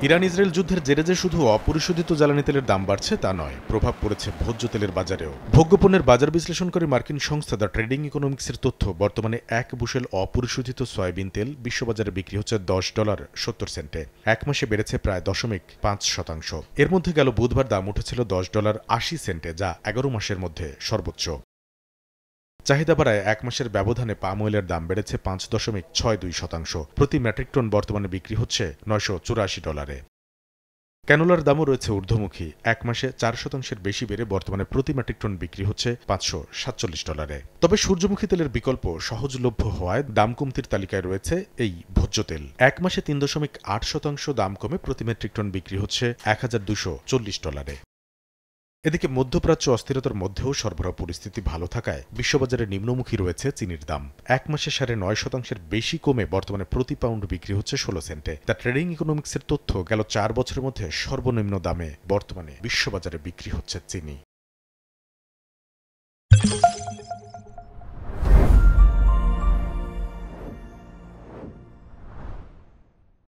Iran Israel যুদ্ধের জেরে যে শুধু অপরিশোধিত জ্বালানি তেলের দাম বাড়ছে তা নয়, প্রভাব পড়েছে ভোজ্য তেলের বাজারেও। ভোগ্যপণ্যের বাজার বিশ্লেষণকারী মার্কিন সংস্থা দ্য ট্রেডিং ইকোনমিক্সের তথ্য, বর্তমানে ১ বুশেল অপরিশোধিত সয়াবিন তেল বিশ্ববাজারে বিক্রি হচ্ছে $10.70। এক মাসে বেড়েছে প্রায় ৫.৫%। এর মধ্যে গেল বুধবার দাম উঠেছিল $10.৮, যা ১১ মাসের মধ্যে সর্বোচ্চ। চাহিদা বাড়ায় এক মাসের ব্যবধানে পাম অয়েলের দাম বেড়েছে ৫.৬২%। প্রতি মেট্রিক টন বর্তমানে বিক্রি হচ্ছে $৯৮৪। ক্যানোলার দামও রয়েছে ঊর্ধ্বমুখী। এক মাসে ৪% বেশি বেড়ে বর্তমানে প্রতি মেট্রিক টন বিক্রি হচ্ছে $৫৪৭। তবে সূর্যমুখী তেলের বিকল্প সহজলভ্য হওয়ায় দাম কমতির তালিকায় রয়েছে এই ভোজ্য তেল। এক মাসে ৩.৮% দাম কমে প্রতি মেট্রিক টন বিক্রি হচ্ছে $১২৪০। এদিকে মধ্যপ্রাচ্য অস্থিরতার মধ্যেও সরবরাহ পরিস্থিতি ভালো থাকায় বিশ্ববাজারে নিম্নমুখী রয়েছে চিনির দাম। এক মাসে ৯.৫% বেশি কমে বর্তমানে প্রতি পাউন্ড বিক্রি হচ্ছে ১৬ সেন্টে। দ্য ট্রেডিং ইকোনমিক্সের তথ্য, গেল ৪ বছরের মধ্যে সর্বনিম্ন দামে বর্তমানে বিশ্ববাজারে বিক্রি হচ্ছে চিনি।